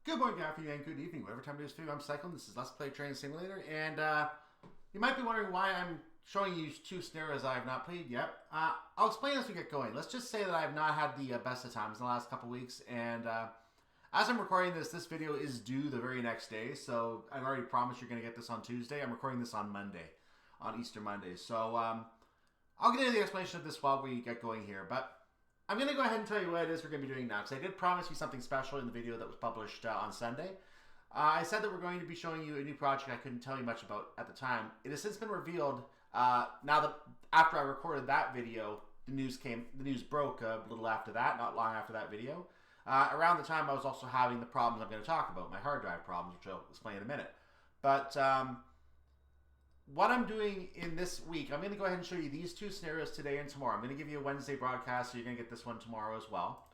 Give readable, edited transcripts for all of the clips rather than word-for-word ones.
Good morning, good afternoon, and good evening. Whatever time it is for you, I'm Cycling. This is Let's Play Train Simulator, and you might be wondering why I'm showing you two scenarios I have not played yet. I'll explain as we get going. Let's just say that I have not had the best of times in the last couple weeks, and as I'm recording this video is due the very next day, so I've already promised you're going to get this on Tuesday. I'm recording this on Monday, on Easter Monday, so I'll get into the explanation of this while we get going here, but I'm going to go ahead and tell you what it is we're going to be doing now, because I did promise you something special in the video that was published on Sunday. I said that we're going to be showing you a new project I couldn't tell you much about at the time. It has since been revealed, now that after I recorded that video, the news broke a little after that, not long after that video. Around the time I was also having the problems I'm going to talk about, my hard drive problems, which I'll explain in a minute. But what I'm doing in this week, I'm going to go ahead and show you these two scenarios today and tomorrow. I'm going to give you a Wednesday broadcast, so you're going to get this one tomorrow as well.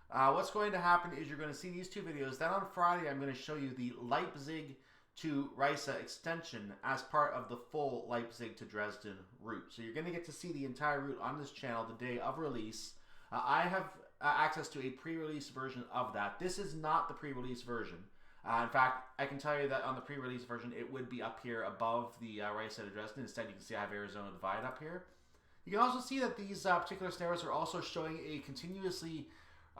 What's going to happen is you're going to see these two videos. Then on Friday, I'm going to show you the Leipzig to Riesa extension as part of the full Leipzig to Dresden route. So you're going to get to see the entire route on this channel the day of release. I have access to a pre-release version of that. This is not the pre-release version. In fact, I can tell you that on the pre-release version, it would be up here above the Riesa to Dresden. Instead, you can see I have Arizona Divide up here. You can also see that these particular scenarios are also showing a continuously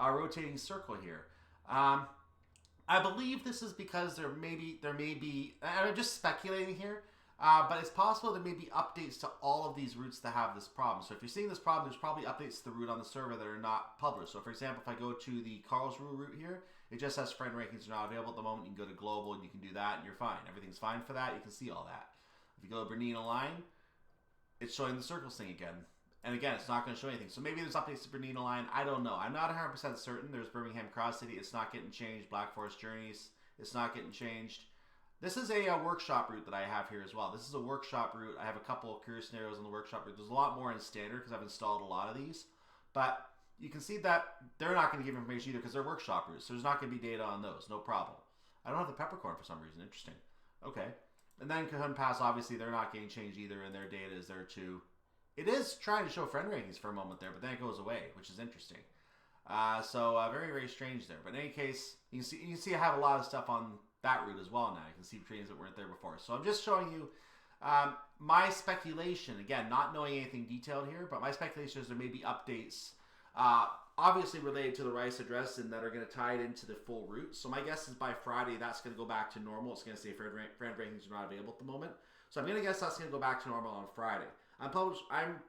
rotating circle here. I believe this is because there may be, I'm just speculating here, but it's possible there may be updates to all of these routes that have this problem. So if you're seeing this problem, there's probably updates to the route on the server that are not published. So for example, if I go to the Karlsruhe route here, it just says friend rankings are not available at the moment. You can go to global and you can do that and you're fine. Everything's fine for that. You can see all that. If you go to Bernina line, it's showing the circles thing again. And again, it's not going to show anything. So maybe there's updates to Bernina line. I don't know. I'm not 100% certain. There's Birmingham Cross City. It's not getting changed. Black Forest Journeys. It's not getting changed. This is a workshop route that I have here as well. This is a workshop route. I have a couple of career scenarios on the workshop route. There's a lot more in standard because I've installed a lot of these. But you can see that they're not going to give information either because they're workshop routes. So there's not going to be data on those. No problem. I don't have the peppercorn for some reason. Interesting. Okay. And then Cajon Pass, obviously, they're not getting changed either, and their data is there too. It is trying to show friend rankings for a moment there, but then it goes away, which is interesting. So very, very strange there. But in any case, you can see I have a lot of stuff on that route as well now. You can see trains that weren't there before. So I'm just showing you my speculation. Again, not knowing anything detailed here, but my speculation is there may be updates obviously related to the Riesa-Dresden that are going to tie it into the full route. So my guess is by Friday, that's going to go back to normal. It's going to say friend rankings are not available at the moment. So I'm going to guess that's going to go back to normal on Friday. I'm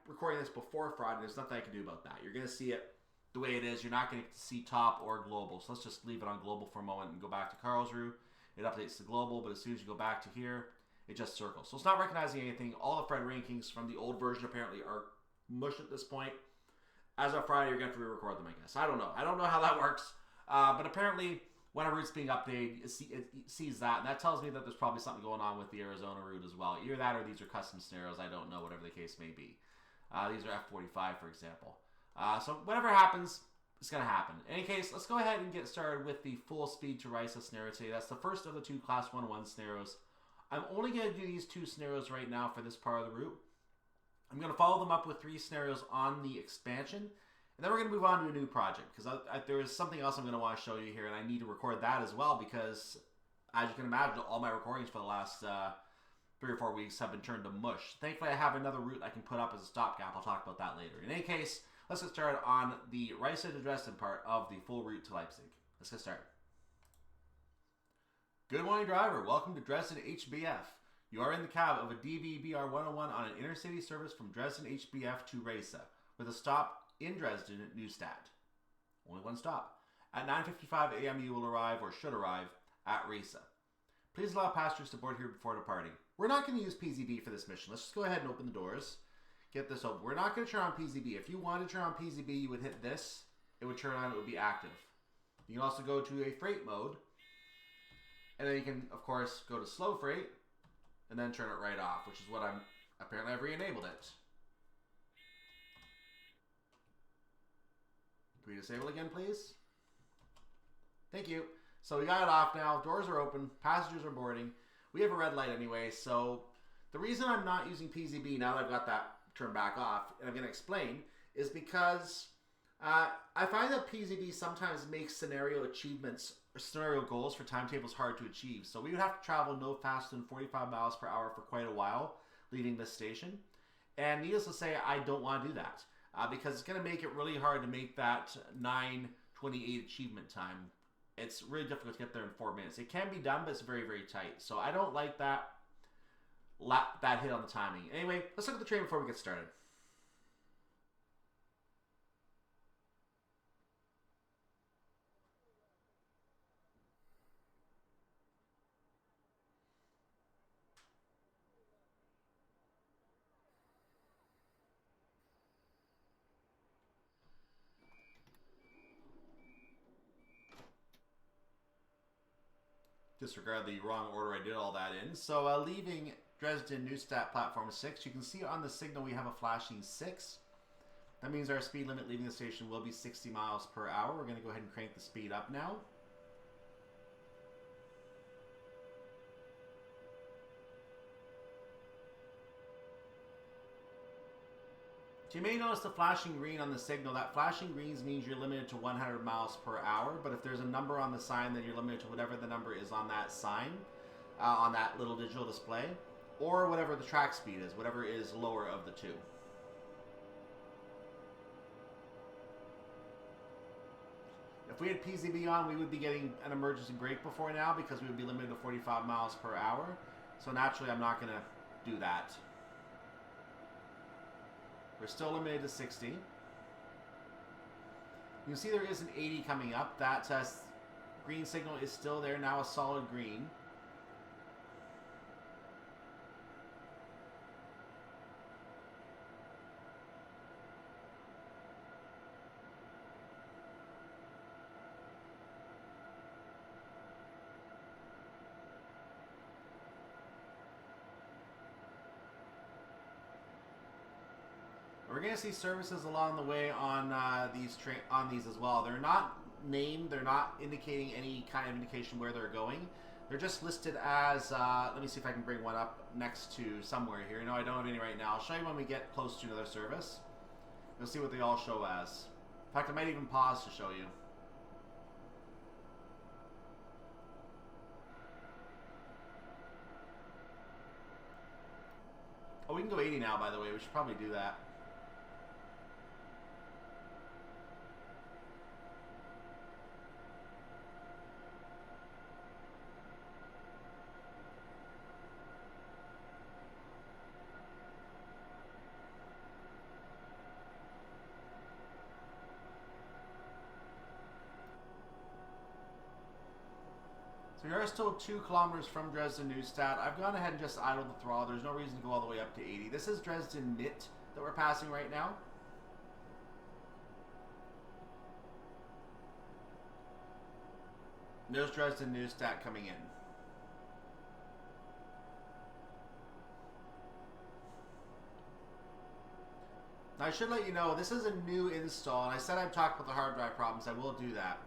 recording this before Friday. There's nothing I can do about that. You're going to see it the way it is. You're not going to see top or global. So let's just leave it on global for a moment and go back to Karlsruhe. It updates the global, but as soon as you go back to here, it just circles. So it's not recognizing anything. All the friend rankings from the old version apparently are mush at this point. As of Friday, you're going to have to re-record them, I guess. I don't know. I don't know how that works. But apparently, when a route's being updated, it sees that. And that tells me that there's probably something going on with the Arizona route as well. Either that or these are custom scenarios. I don't know, whatever the case may be. These are F45, for example. So whatever happens, it's going to happen. In any case, let's go ahead and get started with the full speed to Riesa scenario today. That's the first of the two Class 1-1 scenarios. I'm only going to do these two scenarios right now for this part of the route. I'm going to follow them up with 3 scenarios on the expansion. And then we're going to move on to a new project. Because there is something else I'm going to want to show you here. And I need to record that as well. Because, as you can imagine, all my recordings for the last 3 or 4 weeks have been turned to mush. Thankfully, I have another route I can put up as a stopgap. I'll talk about that later. In any case, let's get started on the Riesa to Dresden part of the full route to Leipzig. Let's get started. Good morning, driver. Welcome to Dresden HBF. You are in the cab of a DB-BR 101 on an intercity service from Dresden HBF to Riesa, with a stop in Dresden at Neustadt. Only one stop. At 9:55 a.m. you will arrive, or should arrive, at Riesa. Please allow passengers to board here before departing. We're not going to use PZB for this mission. Let's just go ahead and open the doors. Get this open. We're not going to turn on PZB. If you wanted to turn on PZB, you would hit this. It would turn on. It would be active. You can also go to a freight mode. And then you can, of course, go to slow freight. And then turn it right off, which is what apparently I've re-enabled it. Can we disable again, please? Thank you. So we got it off now. Doors are open. Passengers are boarding. We have a red light anyway, so the reason I'm not using PZB now that I've got that turned back off, and I'm going to explain, is because I find that PZB sometimes makes scenario achievements scenario goals for timetables hard to achieve. So we would have to travel no faster than 45 miles per hour for quite a while, leaving this station. And needless to say, I don't want to do that because it's going to make it really hard to make that 9:28 achievement time. It's really difficult to get there in 4 minutes. It can be done, but it's very, very tight. So I don't like that hit on the timing. Anyway, let's look at the train before we get started. Disregard the wrong order I did all that in. So leaving Dresden Neustadt platform 6, you can see on the signal we have a flashing 6. That means our speed limit leaving the station will be 60 miles per hour. We're going to go ahead and crank the speed up now. So you may notice the flashing green on the signal. That flashing green means you're limited to 100 miles per hour, but if there's a number on the sign, then you're limited to whatever the number is on that sign, on that little digital display, or whatever the track speed is, whatever is lower of the two. If we had PZB on, we would be getting an emergency brake before now because we would be limited to 45 miles per hour. So naturally, I'm not going to do that. We're still limited to 60. You can see there is an 80 coming up. That green signal is still there, now a solid green. We're going to see services along the way on these as well. They're not named. They're not indicating any kind of indication where they're going. They're just listed as, let me see if I can bring one up next to somewhere here. No, I don't have any right now. I'll show you when we get close to another service. You'll see what they all show as. In fact, I might even pause to show you. Oh, we can go 80 now, by the way. We should probably do that. We are still 2 kilometers from Dresden Neustadt. I've gone ahead and just idled the throttle. There's no reason to go all the way up to 80. This is Dresden Mitte that we're passing right now. There's Dresden Neustadt coming in. Now I should let you know, this is a new install, and I said I'd talk about the hard drive problems. I will do that.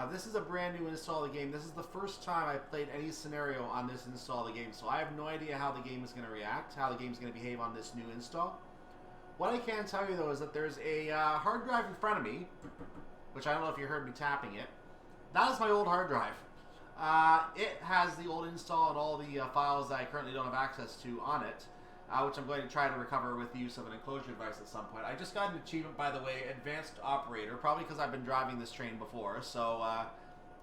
This is a brand new install of the game. This is the first time I've played any scenario on this install of the game, so I have no idea how the game is going to react, how the game is going to behave on this new install. What I can tell you, though, is that there's a hard drive in front of me, which I don't know if you heard me tapping it. That is my old hard drive. It has the old install and all the files that I currently don't have access to on it, which I'm going to try to recover with the use of an enclosure device at some point. I just got an achievement, by the way, Advanced Operator, probably because I've been driving this train before, so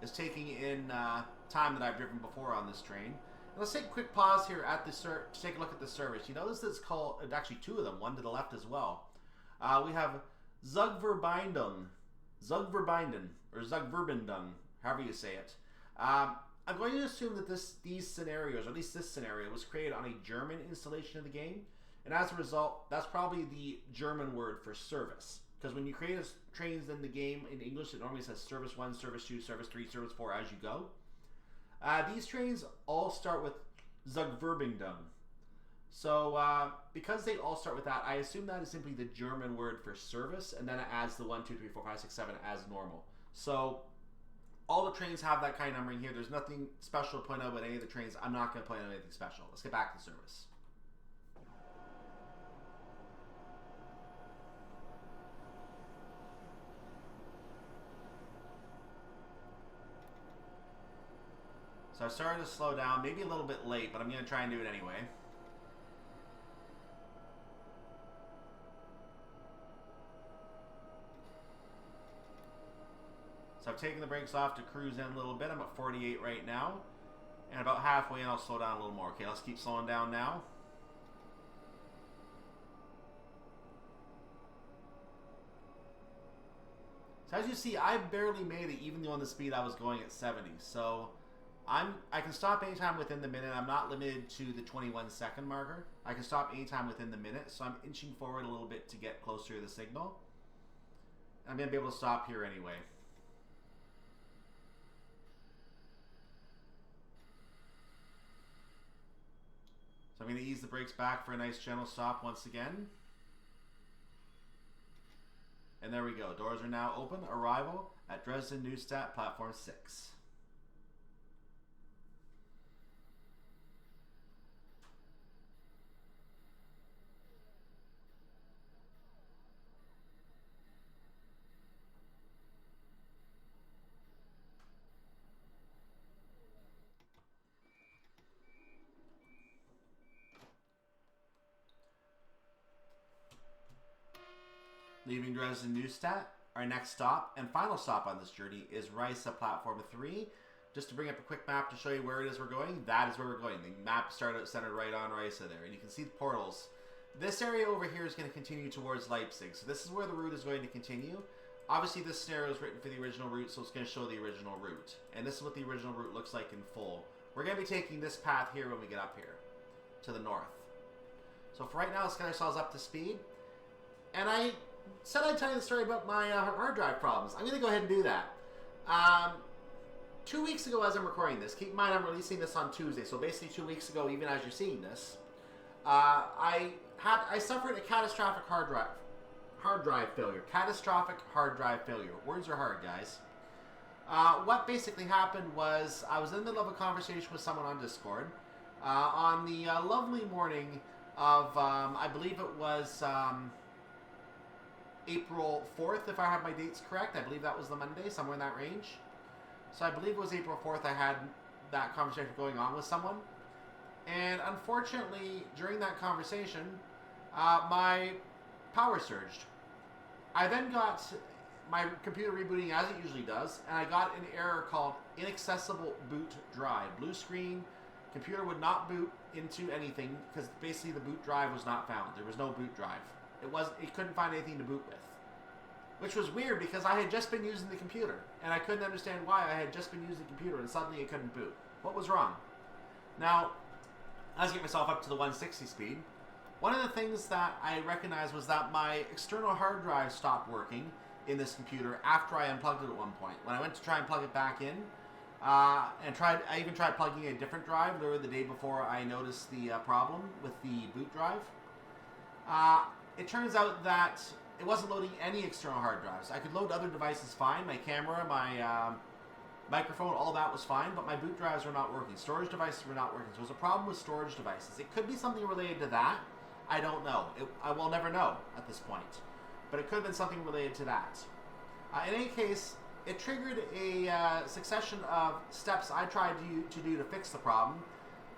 it's taking in time that I've driven before on this train. And let's take a quick pause here at the to take a look at the service. You notice it's called, actually 2 of them, one to the left as well. We have Zugverbindung, or Zugverbindung, however you say it. I'm going to assume that these scenarios, or at least this scenario, was created on a German installation of the game, and as a result, that's probably the German word for service. Because when you create trains in the game in English, it normally says Service 1, Service 2, Service 3, Service 4 as you go. These trains all start with Zugverbindung. So because they all start with that, I assume that is simply the German word for service, and then it adds the 1, 2, 3, 4, 5, 6, 7 as normal. So all the trains have that kind of numbering here. There's nothing special to point out about any of the trains. I'm not going to point out anything special. Let's get back to the service. So I started to slow down, maybe a little bit late, but I'm going to try and do it anyway. So I've taken the brakes off to cruise in a little bit. I'm at 48 right now. And about halfway in, I'll slow down a little more. Okay, let's keep slowing down now. So as you see, I barely made it even though on the speed I was going at 70. So I can stop anytime within the minute. I'm not limited to the 21-second marker. I can stop anytime within the minute. So I'm inching forward a little bit to get closer to the signal. I'm going to be able to stop here anyway. So I'm going to ease the brakes back for a nice gentle stop once again. And there we go. Doors are now open. Arrival at Dresden Neustadt, platform 6. Leaving Dresden Neustadt, our next stop and final stop on this journey is Riesa, platform 3. Just to bring up a quick map to show you where it is we're going, that is where we're going. The map started centered right on Riesa there, and you can see the portals. This area over here is going to continue towards Leipzig, so this is where the route is going to continue. Obviously, this scenario is written for the original route, so it's going to show the original route. And this is what the original route looks like in full. We're going to be taking this path here when we get up here, to the north. So for right now, let's get ourselves up to speed. And I said I'd tell you the story about my hard drive problems. I'm going to go ahead and do that. 2 weeks ago, as I'm recording this, keep in mind I'm releasing this on Tuesday, so basically 2 weeks ago, even as you're seeing this, I suffered a catastrophic hard drive failure. Catastrophic hard drive failure. Words are hard, guys. What basically happened was I was in the middle of a conversation with someone on Discord on the lovely morning of, I believe it was April 4th, if I have my dates correct. I believe that was the Monday, somewhere in that range. So I believe it was April 4th I had that conversation going on with someone. And unfortunately, during that conversation, my power surged. I then got my computer rebooting as it usually does, and I got an error called inaccessible boot drive. Blue screen, computer would not boot into anything because basically the boot drive was not found. There was no boot drive. It couldn't find anything to boot with. Which was weird because I had just been using the computer, and I couldn't understand why I had just been using the computer and suddenly it couldn't boot. What was wrong? Now, as I get myself up to the 160 speed, one of the things that I recognized was that my external hard drive stopped working in this computer after I unplugged it at one point. When I went to try and plug it back in, I even tried plugging in a different drive literally the day before I noticed the problem with the boot drive. It turns out that it wasn't loading any external hard drives. I could load other devices fine. My camera, my microphone, all that was fine, but my boot drives were not working. Storage devices were not working. So there was a problem with storage devices. It could be something related to that. I don't know. I will never know at this point. But it could have been something related to that. In any case, it triggered a succession of steps I tried to do to fix the problem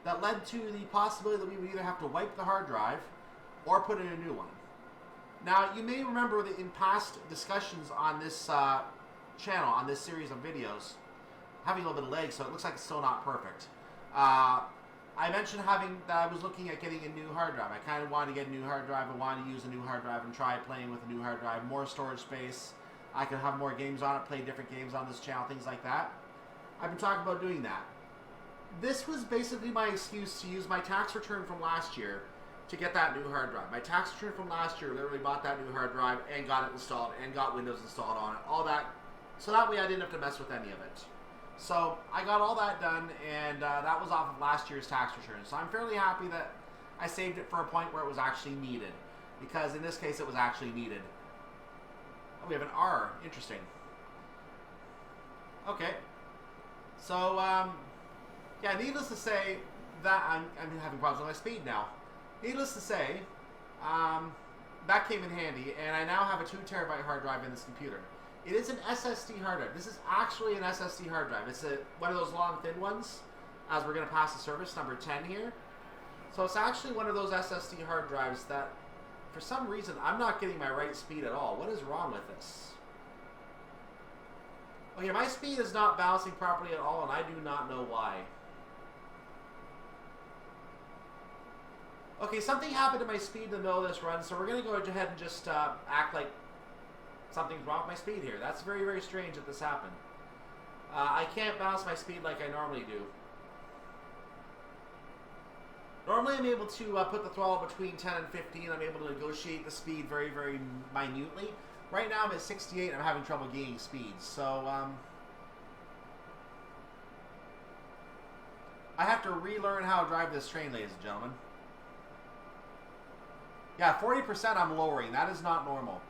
that led to the possibility that we would either have to wipe the hard drive or put in a new one. Now, you may remember that in past discussions on this channel, on this series of videos, having a little bit of lag, so it looks like it's still not perfect. I mentioned that I was looking at getting a new hard drive. I kind of wanted to get a new hard drive. I wanted to use a new hard drive and try playing with a new hard drive. More storage space. I could have more games on it, play different games on this channel, things like that. I've been talking about doing that. This was basically my excuse to use my tax return from last year to get that new hard drive. My tax return from last year literally bought that new hard drive and got it installed and got Windows installed on it. All that. So that way I didn't have to mess with any of it. So I got all that done, and that was off of last year's tax return. So I'm fairly happy that I saved it for a point where it was actually needed. Because in this case, it was actually needed. Oh, we have an R. Interesting. Okay. So, yeah, needless to say, that I'm having problems with my speed now. Needless to say, that came in handy, and I now have a 2 terabyte hard drive in this computer. It is an SSD hard drive. This is actually an SSD hard drive. It's one of those long, thin ones. as we're going to pass the service number 10 here. So it's actually one of those SSD hard drives that, for some reason, I'm not getting my right speed at all. What is wrong with this? Okay, my speed is not balancing properly at all, and I do not know why. Okay, something happened to my speed in the middle of this run, so we're going to go ahead and just act like something's wrong with my speed here. That's very, very strange that this happened. I can't balance my speed like I normally do. Normally I'm able to put the throttle between 10 and 15. I'm able to negotiate the speed very, very minutely. Right now I'm at 68 and I'm having trouble gaining speed. So, I have to relearn how to drive this train, ladies and gentlemen. Yeah, 40% I'm lowering. That is not normal.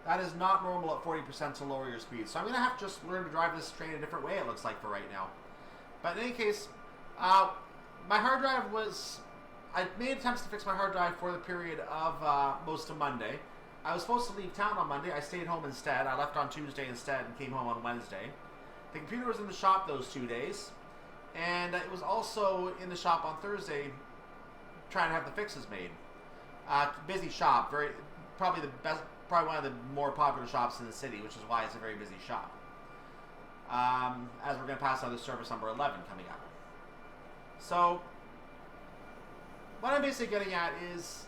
That is not normal at 40% to lower your speed. So I'm going to have to just learn to drive this train a different way, it looks like, for right now. But in any case, my hard drive was... I made attempts to fix my hard drive for the period of most of Monday. I was supposed to leave town on Monday. I stayed home instead. I left on Tuesday instead and came home on Wednesday. The computer was in the shop those 2 days. And it was also in the shop on Thursday trying to have the fixes made. Busy shop. Probably one of the more popular shops in the city, which is why it's a very busy shop. As we're going to pass another service number 11 coming up. So, what I'm basically getting at is,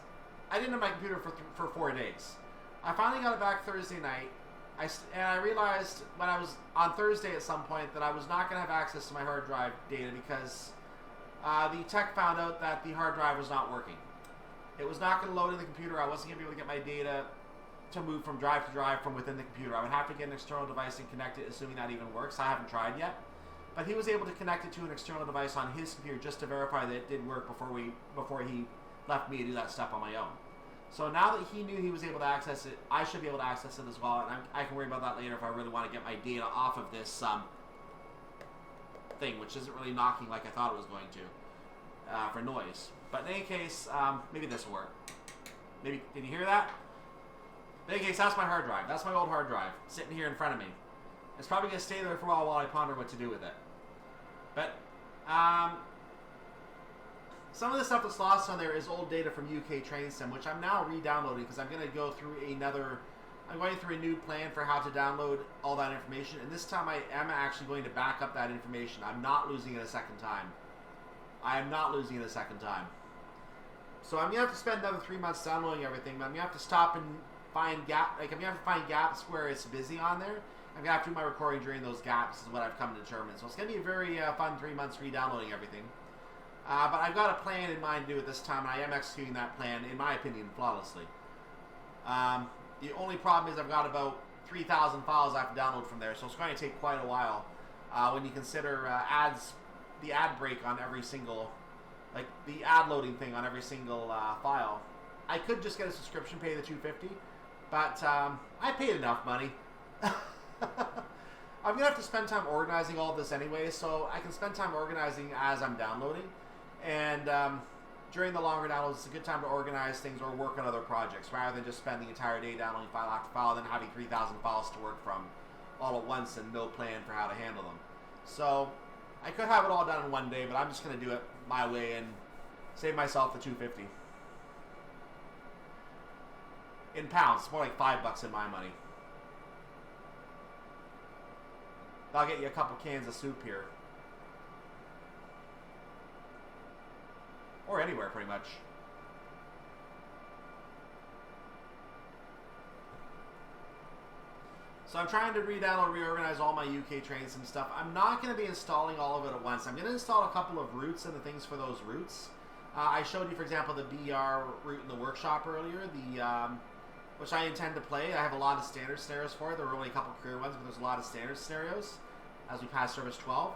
I didn't have my computer for 4 days. I finally got it back Thursday night, and I realized when I was on Thursday at some point that I was not going to have access to my hard drive data because the tech found out that the hard drive was not working. It was not going to load in the computer. I wasn't going to be able to get my data to move from drive to drive from within the computer. I would have to get an external device and connect it, assuming that even works. I haven't tried yet. But he was able to connect it to an external device on his computer just to verify that it did work before he left me to do that stuff on my own. So now that he knew he was able to access it, I should be able to access it as well. And I can worry about that later if I really want to get my data off of this thing, which isn't really knocking like I thought it was going to for noise. But in any case, maybe this will work. Maybe, can you hear that? In any case, that's my hard drive. That's my old hard drive sitting here in front of me. It's probably going to stay there for a while I ponder what to do with it. But, some of the stuff that's lost on there is old data from UK Train Sim, which I'm now re-downloading because I'm going to go through I'm going through a new plan for how to download all that information. And this time I am actually going to back up that information. I'm not losing it a second time. I am not losing it a second time. So I'm going to have to spend another 3 months downloading everything, but I'm going to have to stop and find I'm going to have to find gaps where it's busy on there. I'm going to have to do my recording during those gaps is what I've come to determine. So it's going to be a very fun 3 months re-downloading everything. But I've got a plan in mind to do it this time, and I am executing that plan, in my opinion, flawlessly. The only problem is I've got about 3,000 files I have to download from there, so it's going to take quite a while when you consider the ad break on every single, like the ad loading thing on every single file. I could just get a subscription, pay the $250, but I paid enough money. I'm going to have to spend time organizing all this anyway, so I can spend time organizing as I'm downloading. And during the longer downloads, it's a good time to organize things or work on other projects, rather than just spend the entire day downloading file after file, then having 3,000 files to work from all at once and no plan for how to handle them. So I could have it all done in one day, but I'm just going to do it my way and save myself the $250. In pounds, more like $5 in my money. I'll get you a couple cans of soup here. Or anywhere, pretty much. So I'm trying to re-download, reorganize all my UK trains and stuff. I'm not going to be installing all of it at once. I'm going to install a couple of routes and the things for those routes. I showed you, for example, the BR route in the workshop earlier, which I intend to play. I have a lot of standard scenarios for it. There are only a couple career ones, but there's a lot of standard scenarios as we pass Service 12.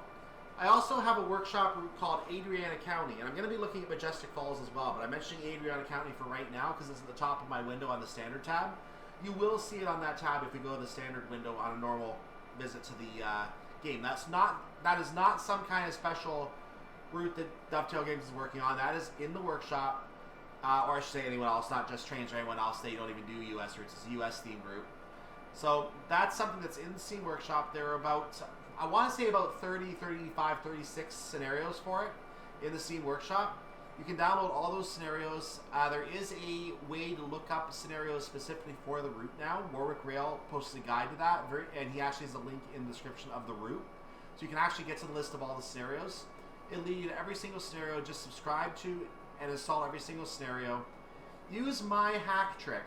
I also have a workshop route called Adriana County, and I'm going to be looking at Majestic Falls as well, but I'm mentioning Adriana County for right now because it's at the top of my window on the standard tab. You will see it on that tab if you go to the standard window on a normal visit to the game. That is not some kind of special route that Dovetail Games is working on. That is in the workshop, or I should say anyone else, not just Trains or anyone else. They don't even do US routes. It's a US themed route. So that's something that's in the Steam Workshop. There are about I want to say about 30, 35, 36 scenarios for it in the Steam Workshop. You can download all those scenarios. There is a way to look up scenarios specifically for the route now. Warwick Rail posted a guide to that, and he actually has a link in the description of the route. So you can actually get to the list of all the scenarios. It'll lead you to every single scenario. Just subscribe to and install every single scenario. Use my hack trick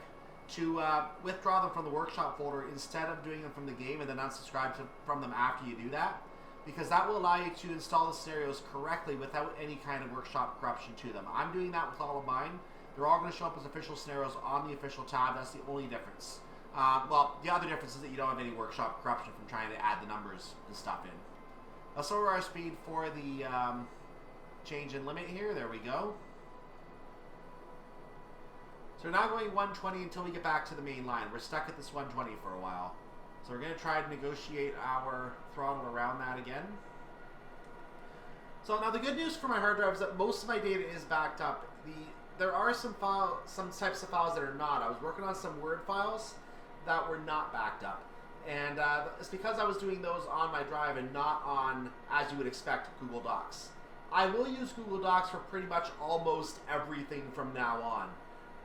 to withdraw them from the workshop folder instead of doing them from the game and then unsubscribe from them after you do that. Because that will allow you to install the scenarios correctly without any kind of workshop corruption to them. I'm doing that with all of mine. They're all going to show up as official scenarios on the official tab. That's the only difference. Well, the other difference is that you don't have any workshop corruption from trying to add the numbers and stuff in. Let's lower our speed for the change in limit here. There we go. So we're now going 120 until we get back to the main line. We're stuck at this 120 for a while. So we're going to try to negotiate our throttle around that again. So now the good news for my hard drive is that most of my data is backed up. There are some types of files that are not. I was working on some Word files that were not backed up. And it's because I was doing those on my drive and not on, as you would expect, Google Docs. I will use Google Docs for pretty much almost everything from now on.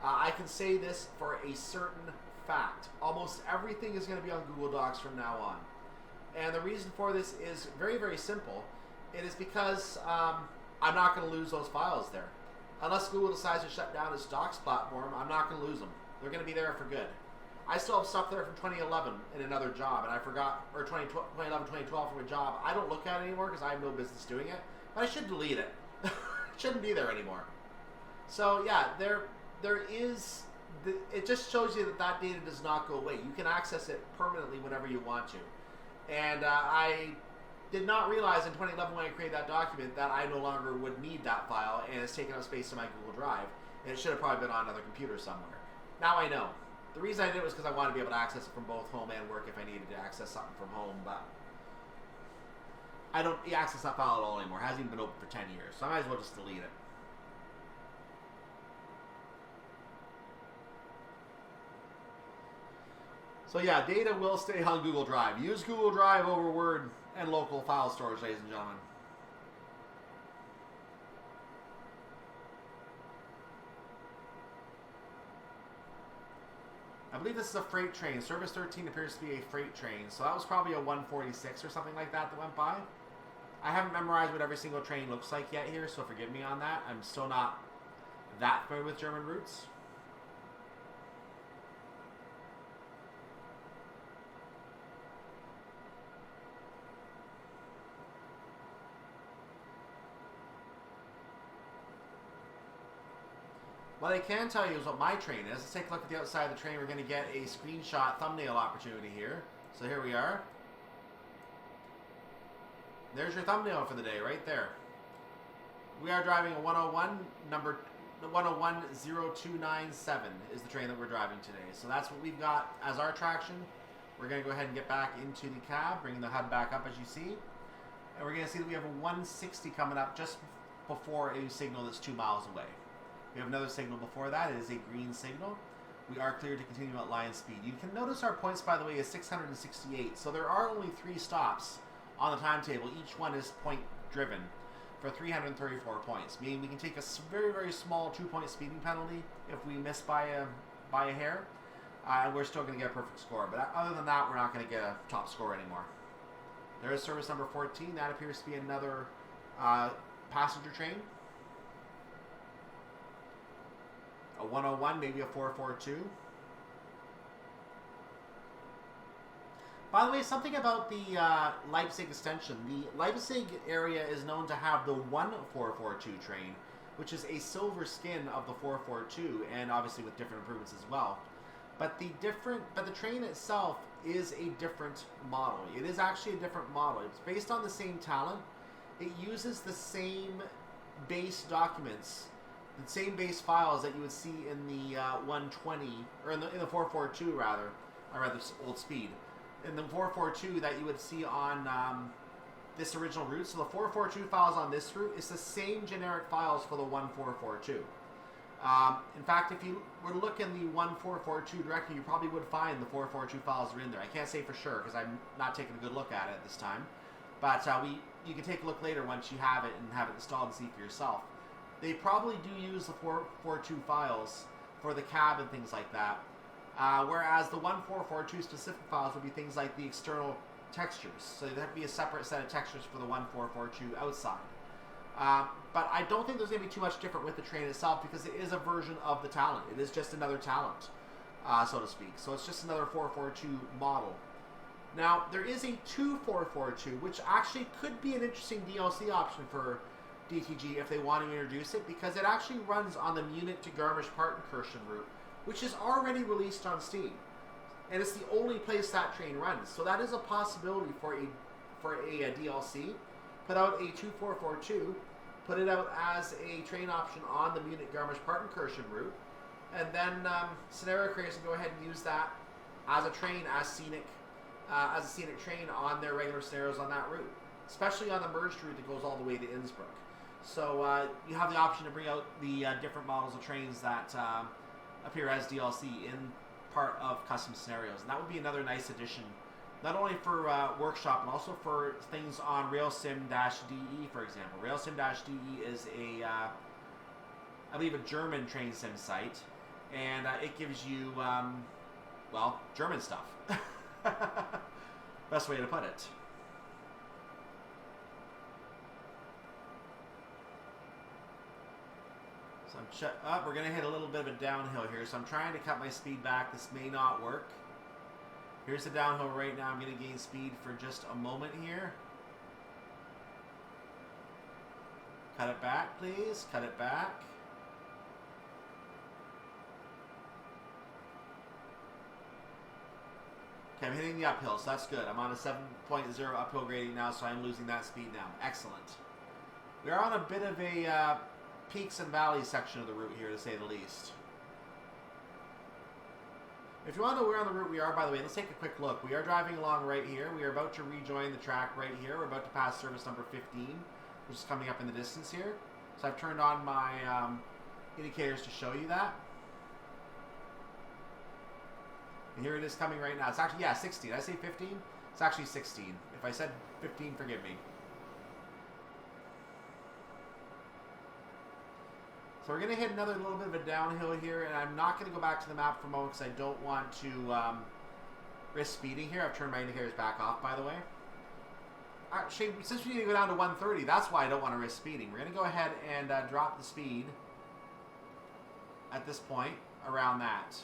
I can say this for a certain fact. Almost everything is going to be on Google Docs from now on. And the reason for this is very, very simple. It is because I'm not going to lose those files there. Unless Google decides to shut down its Docs platform, I'm not going to lose them. They're going to be there for good. I still have stuff there from 2011 in another job, and I forgot, or 2011, 2012 from a job. I don't look at it anymore because I have no business doing it, but I should delete it. It shouldn't be there anymore. So yeah, it just shows you that that data does not go away. You can access it permanently whenever you want to. And I did not realize in 2011 when I created that document that I no longer would need that file, and it's taken up space in my Google Drive, and it should have probably been on another computer somewhere. Now I know. The reason I did it was because I wanted to be able to access it from both home and work if I needed to access something from home, but I don't access that file at all anymore. It hasn't even been open for 10 years, so I might as well just delete it. So yeah, data will stay on Google Drive. Use Google Drive over Word and local file storage, ladies and gentlemen. I believe this is a freight train. Service 13 appears to be a freight train. So that was probably a 146 or something like that went by. I haven't memorized what every single train looks like yet here, so forgive me on that. I'm still not that familiar with German routes. What I can tell you is what my train is. Let's take a look at the outside of the train. We're going to get a screenshot thumbnail opportunity here. So here we are. There's your thumbnail for the day right there. We are driving a 101, number 1010297 is the train that we're driving today. So that's what we've got as our traction. We're going to go ahead and get back into the cab, bringing the HUD back up as you see. And we're going to see that we have a 160 coming up just before a signal that's 2 miles away. We have another signal before that. It is a green signal. We are clear to continue at line speed. You can notice our points, by the way, is 668. So there are only 3 stops on the timetable. Each one is point driven for 334 points. Meaning we can take a very, very small 2-point speeding penalty if we miss by a hair. And we're still going to get a perfect score. But other than that, we're not going to get a top score anymore. There is service number 14. That appears to be another passenger train. A 101, maybe a 442. By the way, something about the Leipzig extension. The Leipzig area is known to have the 1442 train, which is a silver skin of the 442, and obviously with different improvements as well. But the train itself is a different model. It is actually a different model. It's based on the same talent. It uses the same base documents, the same base files that you would see in the 120, or in the 442 rather, or rather old speed. In the 442 that you would see on this original route. So the 442 files on this route is the same generic files for the 1442. In fact, if you were to look in the 1442 directory, you probably would find the 442 files are in there. I can't say for sure because I'm not taking a good look at it this time. But you can take a look later once you have it and have it installed and see for yourself. They probably do use the 442 files for the cab and things like that. Whereas the 1442 specific files would be things like the external textures. So there'd have to be a separate set of textures for the 1442 outside. But I don't think there's going to be too much different with the train itself because it is a version of the Talent. It is just another Talent, so to speak. So it's just another 442 model. Now, there is a 2442, which actually could be an interesting DLC option for DTG if they want to introduce it, because it actually runs on the Munich to Garmisch-Partenkirchen route, which is already released on Steam. And it's the only place that train runs. So that is a possibility for a DLC. Put out a 2442, put it out as a train option on the Munich Garmisch-Partenkirchen route, and then scenario creators can go ahead and use that as a train, as a scenic train on their regular scenarios on that route, especially on the merged route that goes all the way to Innsbruck. So you have the option to bring out the different models of trains that appear as DLC in part of custom scenarios, and that would be another nice addition, not only for Workshop, but also for things on RailSim-DE, for example. RailSim-DE is I believe, a German train sim site, and it gives you, well, German stuff. Best way to put it. So we're going to hit a little bit of a downhill here, so I'm trying to cut my speed back. This may not work. Here's the downhill right now. I'm going to gain speed for just a moment here. Cut it back, please. Cut it back. Okay, I'm hitting the uphill, so that's good. I'm on a 7.0 uphill grading now, so I'm losing that speed now. Excellent. We are on a bit of a peaks and valleys section of the route here, to say the least. If you want to know where on the route we are, by the way, let's take a quick look. We are driving along right here. We are about to rejoin the track right here. We're about to pass service number 15, which is coming up in the distance here. So I've turned on my indicators to show you that. And here it is coming right now. It's actually, yeah, 16. Did I say 15? It's actually 16. If I said 15, forgive me. So we're going to hit another little bit of a downhill here, and I'm not going to go back to the map for a moment because I don't want to risk speeding here. I've turned my indicators back off, by the way. Actually, since we need to go down to 130, that's why I don't want to risk speeding. We're going to go ahead and drop the speed at this point around that.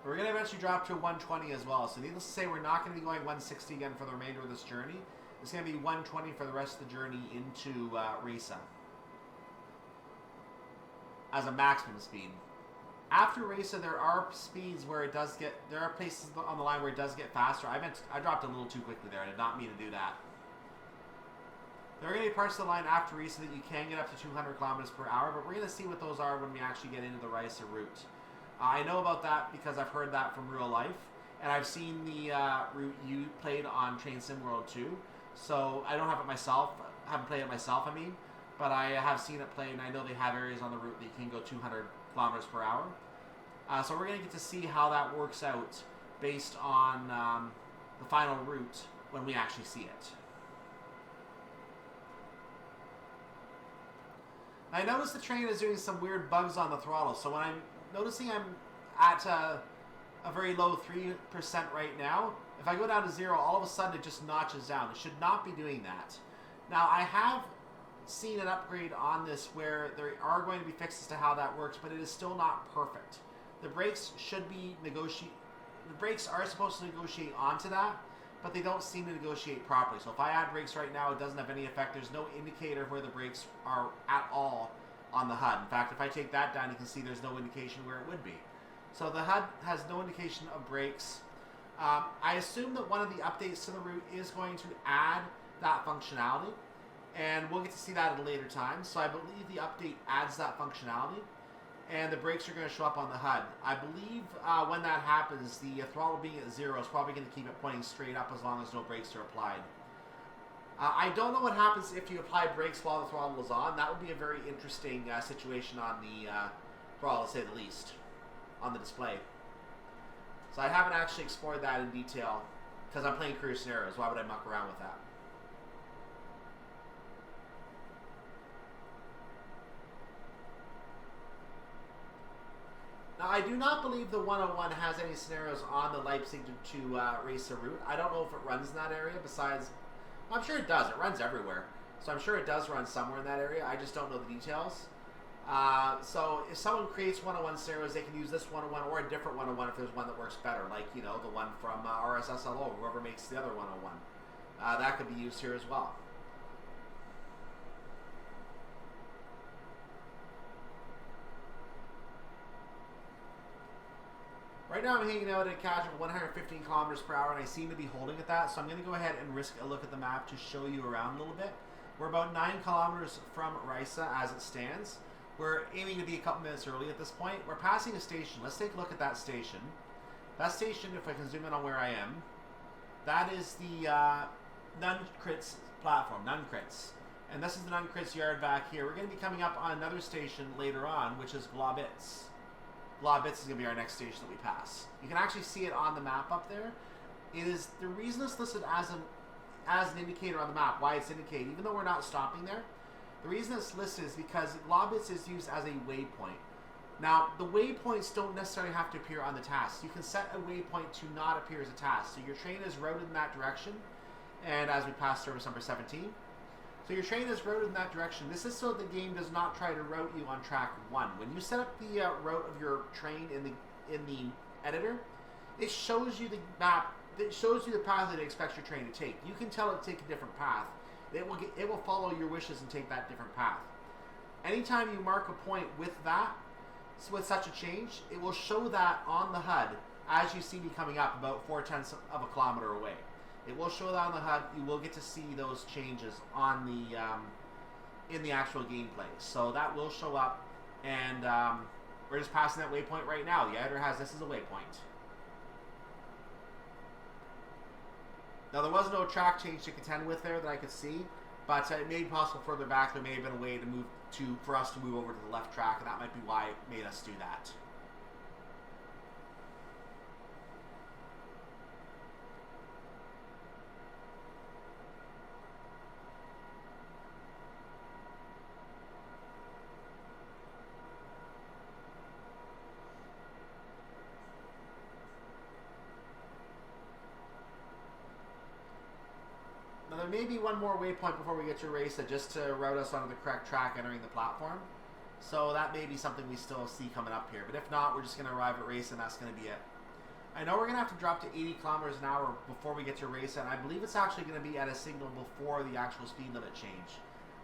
We're going to eventually drop to 120 as well. So needless to say, we're not going to be going 160 again for the remainder of this journey. It's going to be 120 for the rest of the journey into Riesa as a maximum speed. After Riesa, there are speeds where it does get, there are places on the line where it does get faster. I dropped a little too quickly there. I did not mean to do that. There are going to be parts of the line after Riesa that you can get up to 200 kilometers per hour, but we're going to see what those are when we actually get into the Riesa route. I know about that because I've heard that from real life, and I've seen the route you played on Train Sim World 2. So I don't have it myself, haven't played it myself, I mean, but I have seen it played, and I know they have areas on the route that you can go 200 kilometers per hour. So we're going to get to see how that works out based on the final route when we actually see it. I noticed the train is doing some weird bugs on the throttle, so when I'm noticing I'm at a very low 3% right now, if I go down to 0, all of a sudden it just notches down. It should not be doing that. Now, I have seen an upgrade on this where there are going to be fixes to how that works, but it is still not perfect. The brakes should be the brakes are supposed to negotiate onto that, but they don't seem to negotiate properly. So if I add brakes right now, it doesn't have any effect. There's no indicator of where the brakes are at all on the HUD. In fact, if I take that down, you can see there's no indication where it would be. So the HUD has no indication of brakes. I assume that one of the updates to the route is going to add that functionality, and we'll get to see that at a later time. So I believe the update adds that functionality, and the brakes are going to show up on the HUD. I believe when that happens, the throttle being at 0 is probably going to keep it pointing straight up as long as no brakes are applied. I don't know what happens if you apply brakes while the throttle is on. That would be a very interesting situation on the throttle, to say the least, on the display. So I haven't actually explored that in detail because I'm playing career scenarios. Why would I muck around with that? Now, I do not believe the 101 has any scenarios on the Leipzig to Riesa route. I don't know if it runs in that area besides... Well, I'm sure it does. It runs everywhere. So I'm sure it does run somewhere in that area. I just don't know the details. So if someone creates 101 scenarios, they can use this 101 or a different 101 if there's one that works better. Like, you know, the one from RSSLO, whoever makes the other 101. That could be used here as well. Right now I'm hanging out at a casual 115 kilometers per hour, and I seem to be holding at that, so I'm going to go ahead and risk a look at the map to show you around a little bit. We're about 9 kilometers from Riesa as it stands. We're aiming to be a couple minutes early at this point. We're passing a station. Let's take a look at that station. That station, if I can zoom in on where I am, that is the Nunkrits platform, Nunkrits. And this is the Nunkrits yard back here. We're going to be coming up on another station later on, which is Globitz. Globitz is going to be our next station that we pass. You can actually see it on the map up there. It is the reason it's listed as an indicator on the map, why it's indicated, even though we're not stopping there. The reason it's listed is because Globitz is used as a waypoint. Now, the waypoints don't necessarily have to appear on the task. You can set a waypoint to not appear as a task. So your train is routed in that direction, and as we pass service number 17. So your train is routed in that direction. This is so the game does not try to route you on track 1. When you set up the route of your train in the editor, it shows you the map. It shows you the path that it expects your train to take. You can tell it to take a different path. It will follow your wishes and take that different path. Anytime you mark a point with that, with such a change, it will show that on the HUD as you see me coming up about 0.4 of a kilometer away. It will show that on the HUD. You will get to see those changes on the in the actual gameplay. So that will show up, and we're just passing that waypoint right now. The editor has this as a waypoint. Now there was no track change to contend with there that I could see, but it may be possible further back. There may have been a way to move for us to move over to the left track, and that might be why it made us do that. Now there may be one more waypoint before we get to Riesa, just to route us onto the correct track entering the platform. So that may be something we still see coming up here. But if not, we're just going to arrive at Riesa, and that's going to be it. I know we're going to have to drop to 80 kilometers an hour before we get to Riesa, and I believe it's actually going to be at a signal before the actual speed limit change.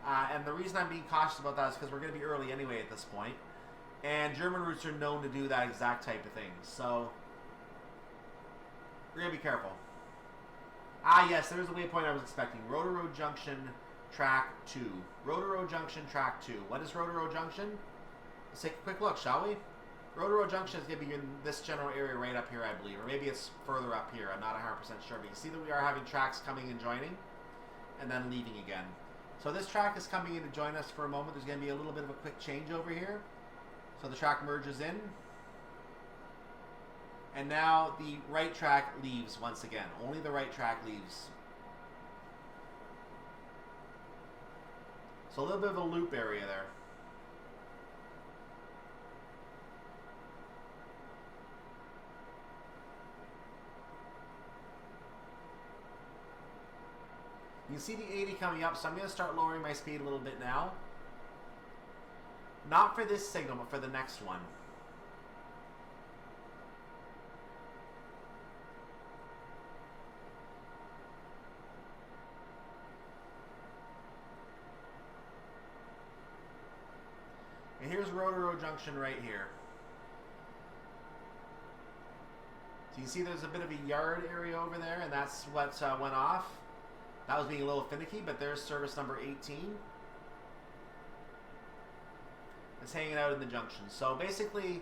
And the reason I'm being cautious about that is because we're going to be early anyway at this point. And German routes are known to do that exact type of thing. So we're going to be careful. Ah, yes, there's the waypoint I was expecting. Rotor Road Junction, Track 2. Rotor Road Junction, Track 2. What is Rotor Road Junction? Let's take a quick look, shall we? Rotor Road Junction is going to be in this general area right up here, I believe. Or maybe it's further up here. I'm not 100% sure. But you see that we are having tracks coming and joining, and then leaving again. So this track is coming in to join us for a moment. There's going to be a little bit of a quick change over here. So the track merges in. And now the right track leaves once again. Only the right track leaves. So a little bit of a loop area there. You can see the 80 coming up, so I'm going to start lowering my speed a little bit now. Not for this signal, but for the next one. And here's Rotor Road Junction right here. So you can see there's a bit of a yard area over there, and that's what went off. That was being a little finicky, but there's service number 18. It's hanging out in the junction. So basically,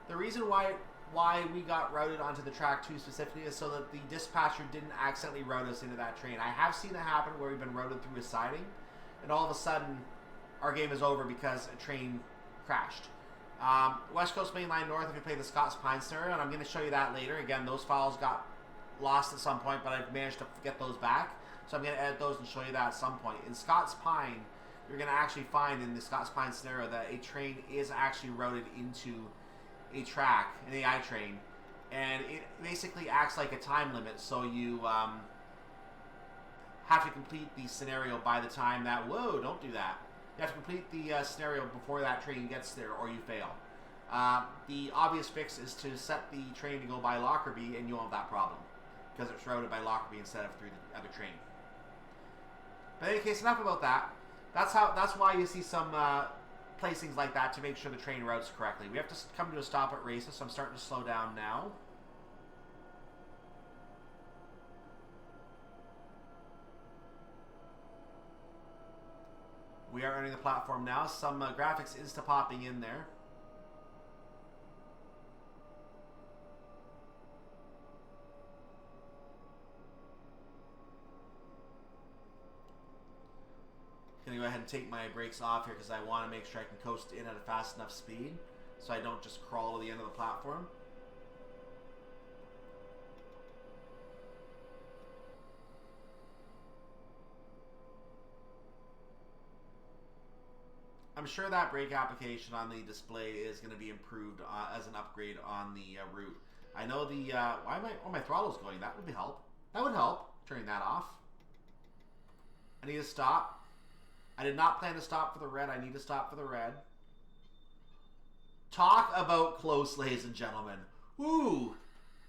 the reason why why we got routed onto the track too specifically is so that the dispatcher didn't accidentally route us into that train. I have seen it happen where we've been routed through a siding, and all of a sudden our game is over because a train crashed. West Coast Main Line North, if you play the Scots Pine scenario, and I'm going to show you that later. Again, those files got lost at some point, but I've managed to get those back. So I'm going to edit those and show you that at some point. In Scots Pine, you're going to actually find in the Scots Pine scenario that a train is actually routed into a track, an AI train, and it basically acts like a time limit, so you have to complete the scenario by the time that, whoa, don't do that. You have to complete the scenario before that train gets there or you fail. The obvious fix is to set the train to go by Lockerbie and you won't have that problem because it's routed by Lockerbie instead of through the other train. But in any case, enough about that. That's why you see some placings like that to make sure the train routes correctly. We have to come to a stop at Riesa, so I'm starting to slow down now. We are entering the platform now. Some graphics insta-popping in there. Gonna go ahead and take my brakes off here because I want to make sure I can coast in at a fast enough speed so I don't just crawl to the end of the platform. I'm sure that brake application on the display is going to be improved as an upgrade on the route. I know the why am I? Oh, my throttle's going. That would help. That would help. Turning that off. I need to stop. I did not plan to stop for the red. I need to stop for the red. Talk about close, ladies and gentlemen. Woo!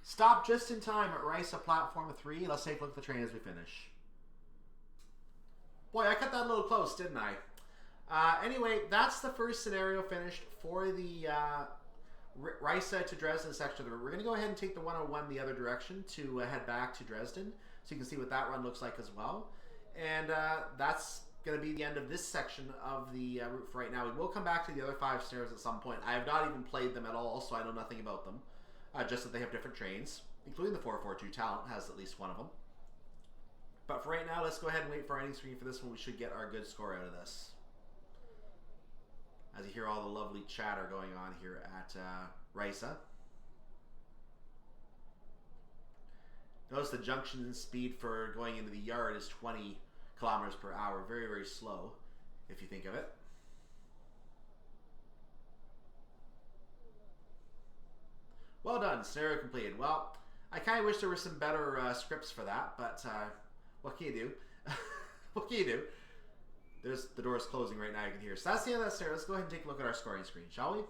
Stop just in time at Riesa Platform 3. Let's take a look at the train as we finish. Boy, I cut that a little close, didn't I? Anyway, that's the first scenario finished for the Riesa to Dresden section of the route. We're going to go ahead and take the 101 the other direction to head back to Dresden, so you can see what that run looks like as well. And that's going to be the end of this section of the route for right now. We will come back to the other 5 scenarios at some point. I have not even played them at all, so I know nothing about them. Just that they have different trains, including the 442 Talent has at least one of them. But for right now, let's go ahead and wait for our ending screen for this one. We should get our good score out of this. As you hear all the lovely chatter going on here at Riesa. Notice the junction speed for going into the yard is 20 kilometers per hour. Very, very slow, if you think of it. Well done. Scenario completed. Well, I kind of wish there were some better scripts for that, but what can you do? What can you do? There's the door's closing right now, you can hear. So that's the end of that scenario. Let's go ahead and take a look at our scoring screen, shall we?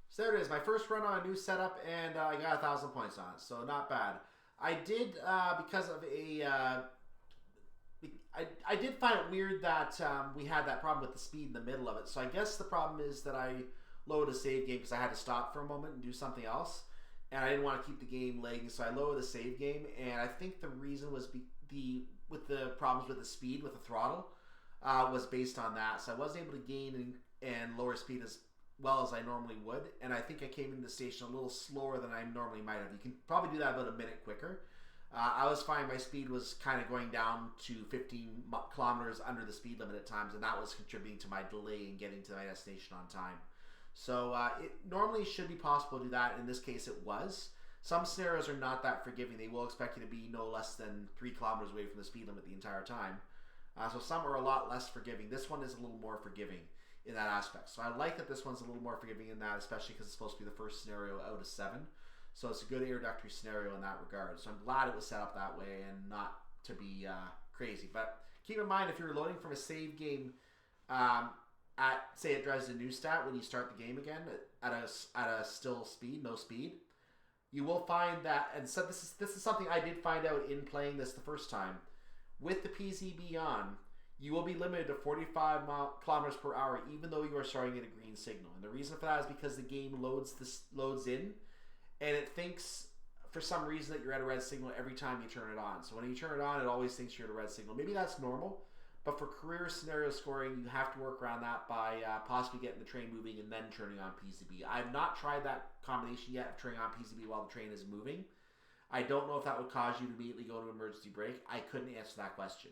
So there it is, my first run on a new setup, and I got 1,000 points on it, so not bad. I did, because of a, I did find it weird that we had that problem with the speed in the middle of it. So I guess the problem is that I loaded a save game because I had to stop for a moment and do something else, and I didn't want to keep the game lagging, so I loaded a save game, and I think the reason was with the problems with the speed, with the throttle, was based on that. So I wasn't able to gain and lower speed as well as I normally would, and I think I came into the station a little slower than I normally might have. You can probably do that about a minute quicker. I was finding my speed was kind of going down to 15 kilometers under the speed limit at times, and that was contributing to my delay in getting to my destination on time. So it normally should be possible to do that. In this case, it was. Some scenarios are not that forgiving. They will expect you to be no less than 3 kilometers away from the speed limit the entire time. So some are a lot less forgiving. This one is a little more forgiving in that aspect. So I like that this one's a little more forgiving in that, especially because it's supposed to be the first scenario out of 7. So it's a good introductory scenario in that regard. So I'm glad it was set up that way and not to be crazy. But keep in mind, if you're loading from a save game at, say, at Dresden Neustadt, when you start the game again at a still speed, no speed, you will find that, and so this is something I did find out in playing this the first time. With the PZB on, you will be limited to 45 kilometers per hour, even though you are starting at a green signal. And the reason for that is because the game loads in, and it thinks for some reason that you're at a red signal every time you turn it on. So when you turn it on, it always thinks you're at a red signal. Maybe that's normal, But for career scenario scoring, you have to work around that by possibly getting the train moving and then turning on PCB. I've not tried that combination yet of turning on PCB while the train is moving. I don't know if that would cause you to immediately go to emergency brake. I couldn't answer that question.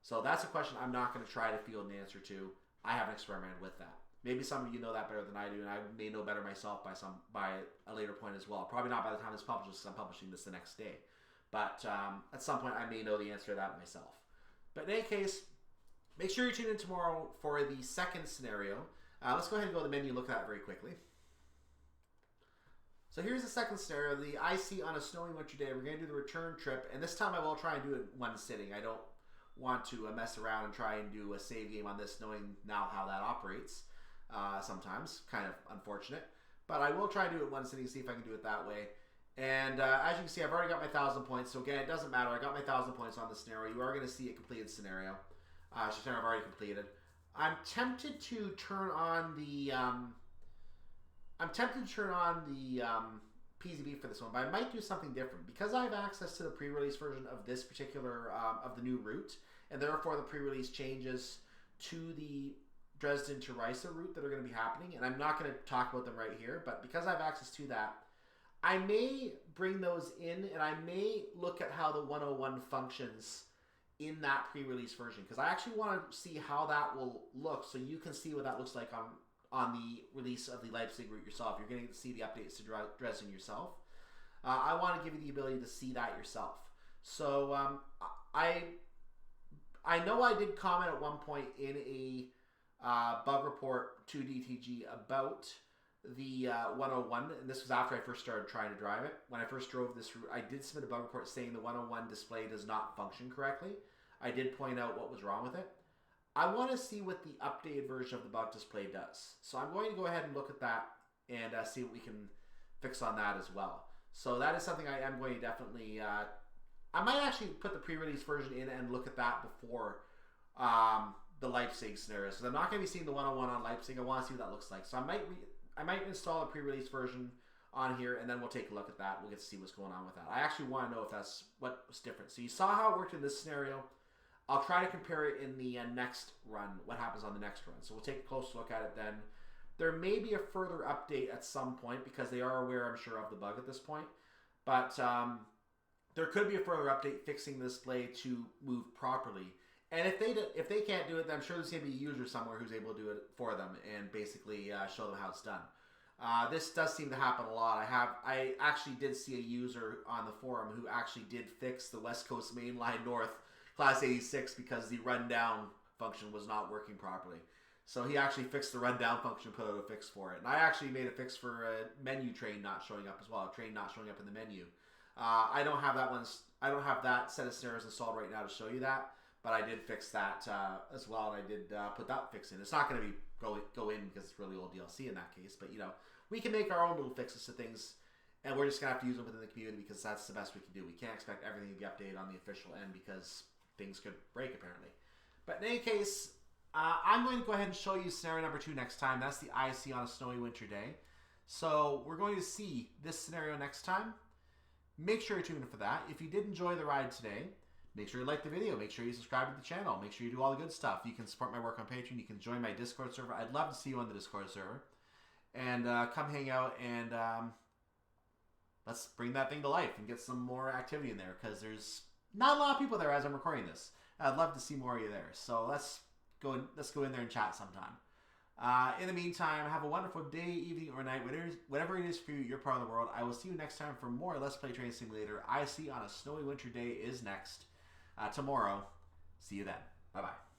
So that's a question I'm not going to try to field an answer to. I haven't experimented with that. Maybe some of you know that better than I do, and I may know better myself by a later point as well. Probably not by the time this publishes, because I'm publishing this the next day. But at some point, I may know the answer to that myself. But in any case, make sure you tune in tomorrow for the second scenario. Let's go ahead and go to the menu and look at that very quickly. So here's the second scenario, the IC on a snowy winter day. We're going to do the return trip, and this time I will try and do it in one sitting. I don't want to mess around and try and do a save game on this, knowing now how that operates. Sometimes, kind of unfortunate. But I will try and do it in one sitting, see if I can do it that way. And as you can see, I've already got my 1,000 points. So again, it doesn't matter. I got my 1,000 points on the scenario. You are going to see a completed scenario. Scenario I've already completed. I'm tempted to turn on the PCB for this one, but I might do something different because I have access to the pre-release version of this particular of the new route, and therefore the pre-release changes to the Dresden to Riesa route that are going to be happening. And I'm not going to talk about them right here, but because I have access to that, I may bring those in, and I may look at how the 101 functions in that pre-release version, because I actually want to see how that will look, so you can see what that looks like on the release of the Leipzig route yourself. You're going to see the updates to Dresden yourself. I want to give you the ability to see that yourself. So I know I did comment at one point in a bug report to DTG about the 101, and this was after I first started trying to drive it. When I first drove this route, I did submit a bug report saying the 101 display does not function correctly. I did point out what was wrong with it. I want to see what the updated version of the bug display does. So I'm going to go ahead and look at that and see what we can fix on that as well. So that is something I am going to definitely... I might actually put the pre-release version in and look at that before the Leipzig scenarios, because I'm not going to be seeing the 101 on Leipzig. I want to see what that looks like. So I might install a pre-release version on here, and then we'll take a look at that. We'll get to see what's going on with that. I actually want to know if that's what's different. So you saw how it worked in this scenario. I'll try to compare it in the next run, what happens on the next run. So we'll take a close look at it then. There may be a further update at some point, because they are aware, I'm sure, of the bug at this point. But there could be a further update fixing the display to move properly. And if they can't do it, then I'm sure there's going to be a user somewhere who's able to do it for them and basically show them how it's done. This does seem to happen a lot. I actually did see a user on the forum who actually did fix the West Coast Main Line North Class 86 because the rundown function was not working properly. So he actually fixed the rundown function, put out a fix for it. And I actually made a fix for a menu train not showing up as well, a train not showing up in the menu. I don't have that set of scenarios installed right now to show you that, but I did fix that as well, and I did put that fix in. It's not going to be go in because it's really old DLC in that case, but you know, we can make our own little fixes to things, and we're just going to have to use them within the community because that's the best we can do. We can't expect everything to be updated on the official end because things could break apparently. But in any case, I'm going to go ahead and show you scenario number 2 next time. That's the IC on a snowy winter day. So we're going to see this scenario next time. Make sure you tune in for that. If you did enjoy the ride today, make sure you like the video. Make sure you subscribe to the channel. Make sure you do all the good stuff. You can support my work on Patreon. You can join my Discord server. I'd love to see you on the Discord server. And come hang out and let's bring that thing to life and get some more activity in there, because there's not a lot of people there as I'm recording this. I'd love to see more of you there. So let's go in there and chat sometime. In the meantime, have a wonderful day, evening, or night, whatever it is for you, your part of the world. I will see you next time for more Let's Play Train Simulator. IC on a snowy winter day is next tomorrow. See you then. Bye-bye.